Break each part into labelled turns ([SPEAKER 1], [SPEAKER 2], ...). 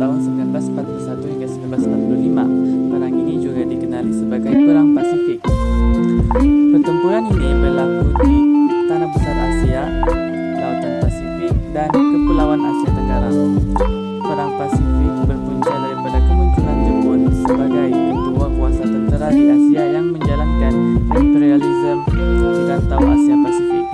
[SPEAKER 1] tahun 1941 hingga 1945. Perang ini juga dikenali sebagai Perang Pasifik. Pertempuran ini berlaku di Tanah Besar Asia, Lautan Pasifik, dan Kepulauan Asia Tenggara. Perang Pasifik berpunca daripada kemunculan Jepun sebagai ketua kuasa tentera di Asia yang menjalankan imperialisme di rantau Asia Pasifik.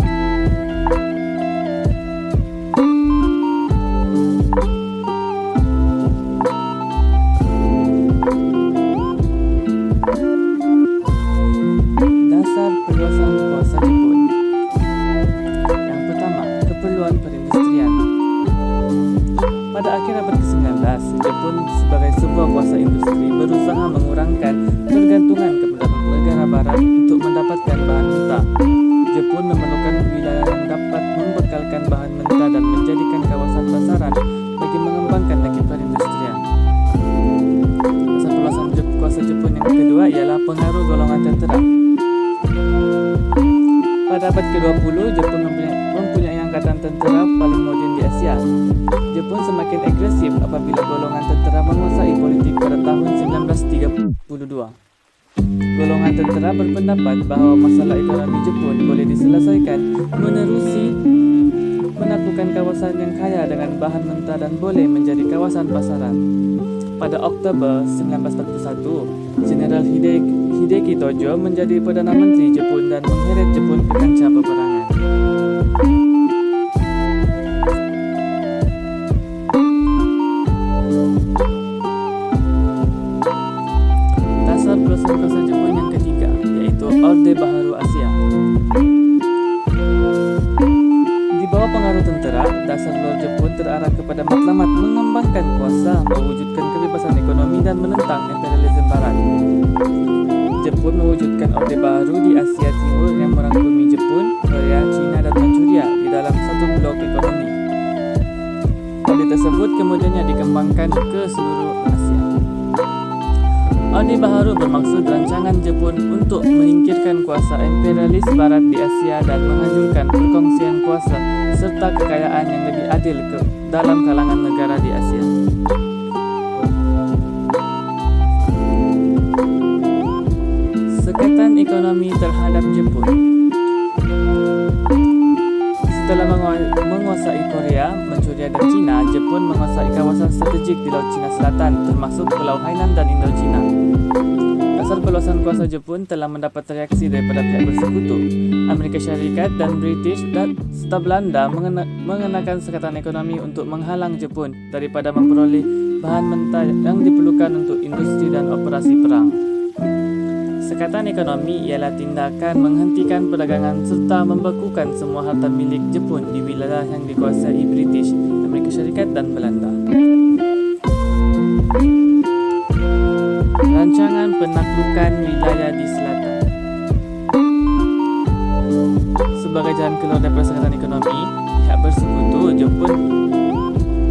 [SPEAKER 1] Dasar perluasan kuasa Jepun. Yang pertama, keperluan perindustrian. Pada akhir abad ke-19, Jepun sebagai sebuah kuasa industri berusaha mengurangkan pergantungan kepada negara barat untuk mendapatkan bahan mentah. Jepun memerlukan wilayah yang dapat membekalkan bahan mentah dan menjadikan kawasan pasaran bagi mengembangkan lagi perindustrian. Dasar perluasan kuasa Jepun yang kedua ialah pengaruh golongan tentera. Pada abad ke-20, Jepun mempunyai angkatan tentera paling moden di Asia. Jepun semakin agresif apabila golongan tentera menguasai politik pada tahun 1932. Golongan tentera berpendapat bahawa masalah ekonomi Jepun boleh diselesaikan menerusi menaklukkan kawasan yang kaya dengan bahan mentah dan boleh menjadi kawasan pasaran. Pada Oktober 1941, Jeneral Hideki Tojo menjadi Perdana Menteri Jepun dan mengheret Jepun ke kancah peperangan. Dasar perluasan kuasa Jepun yang ketiga yaitu Orde Baharu Asia. Di bawah pengaruh tentera, dasar luar Jepun terarah kepada matlamat mengembangkan kuasa, mewujudkan kebebasan ekonomi dan menentang imperialisme barat. Jepun mewujudkan Orde Baharu di Asia Timur yang merangkumi Jepun, Korea, China dan Manchuria di dalam satu blok ekonomi. Orde tersebut kemudiannya dikembangkan ke seluruh Asia. Orde Baharu bermaksud rancangan Jepun untuk menyingkirkan kuasa imperialis barat di Asia dan menganjurkan perkongsian kuasa serta kekayaan yang lebih adil ke dalam kalangan negara di Asia. Sekatan ekonomi terhadap Jepun. Setelah menguasai Korea, Manchuria dan China, Jepun menguasai kawasan strategik di Laut Cina Selatan termasuk Pulau Hainan dan Indochina. Dasar perluasan kuasa Jepun telah mendapat reaksi daripada pihak bersekutu. Amerika Syarikat dan British dan serta Belanda mengenakan sekatan ekonomi untuk menghalang Jepun daripada memperoleh bahan mentah yang diperlukan untuk industri dan operasi perang. Sekatan ekonomi ialah tindakan menghentikan perdagangan serta membekukan semua harta milik Jepun di wilayah yang dikuasai British, Amerika Syarikat dan Belanda. Rancangan penaklukan wilayah di selatan. Sebagai jalan keluar daripada sekatan ekonomi, pihak bersekutu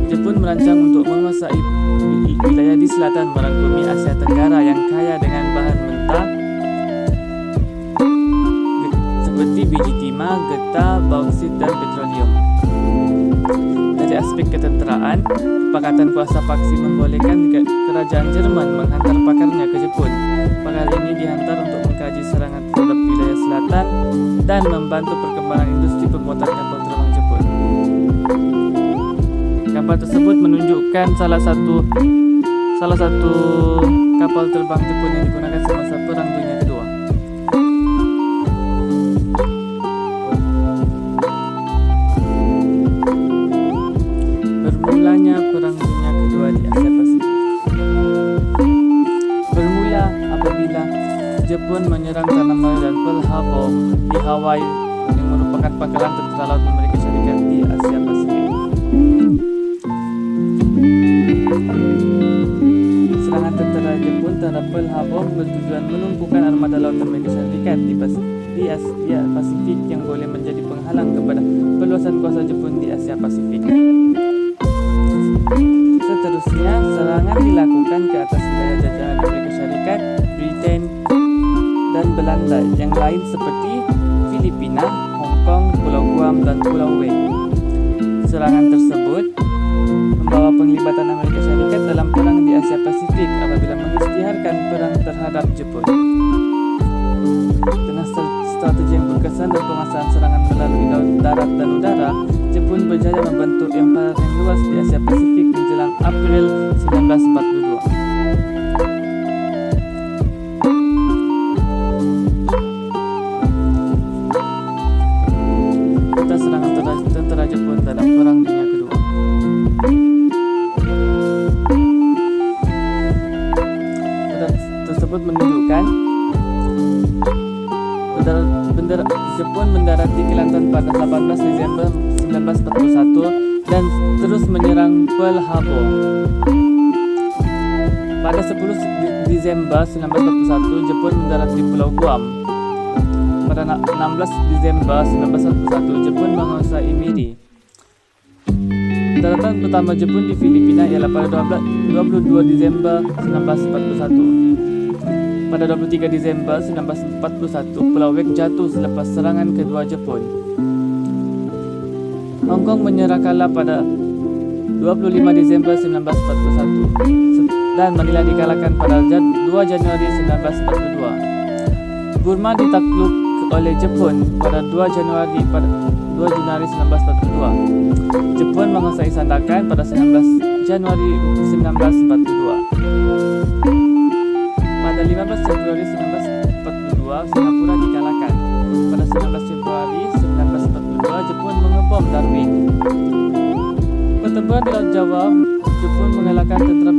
[SPEAKER 1] Jepun merancang untuk menguasai wilayah di selatan merangkumi Asia Tenggara yang kaya dengan bahan mentah seperti biji timah, getah, bauksit dan petroleum. Dari aspek ketenteraan, kesepakatan kuasa paksi membolehkan kerajaan Jerman menghantar pakarnya ke Jepun. Pakar ini dihantar untuk mengkaji serangan terhadap wilayah selatan dan membantu perkembangan industri pembuatan kapal terbang Jepun. Kapal tersebut menunjukkan salah satu kapal terbang Jepun yang digunakan semasa Perang Dunia Kedua. Bermulanya Perang Dunia Kedua di Asia Pasifik. Bermula apabila Jepun menyerang Tanah Melayu dan Pearl Harbor di Hawaii yang merupakan pangkalan tentara laut Amerika Syarikat di Asia Pasifik. Serangan tentara Jepun terhadap Pearl Harbor bertujuan melumpuhkan armada laut Amerika Syarikat di Asia Pasifik yang boleh menjadi penghalang kepada perluasan kuasa Jepun di Asia Pasifik. Seterusnya, serangan dilakukan ke atas wilayah jajahan Amerika Syarikat, Britain, dan Belanda yang lain seperti Filipina, Hong Kong, Pulau Guam, dan Pulau Wei. Serangan tersebut membawa penglibatan Amerika Syarikat dalam perang di Asia Pasifik apabila mengisytiharkan perang terhadap Jepun. Dengan strategi yang berkesan dan penguasaan serangan melalui laut, darat, dan udara, Jepun berjaya membentuk empayar yang luas di Asia Pasifik menjelang April 1942. Peta serangan tentera Jepun dalam Perang Dunia Kedua. Peta tersebut menunjukkan bendera Jepun mendarat di Kelantan pada 18 Desember 1941 dan terus menyerang Pearl Harbor. Pada 10 Desember 1941, Jepun mendarat di Pulau Guam. Pada 16 Desember 1941, Jepun menguasai Miri. Daratan pertama Jepun di Filipina ialah pada 22 Desember 1941. Pada 23 Desember 1941, Pulau Wake jatuh selepas serangan kedua Jepun. Hong Kong menyerah kalah pada 25 Desember 1941 dan Manila dikalahkan pada 2 Januari 1942. Burma ditakluk oleh Jepun pada 2 Januari 1942. Jepun menguasai Sandakan pada 19 Januari 1942. Pada 15 Februari 1942, Singapura dikalahkan. Pada 19 Februari 1942, Jepun mengebom Darwin. Pertempuran di Laut Jawa, Jepun mengalahkan tentera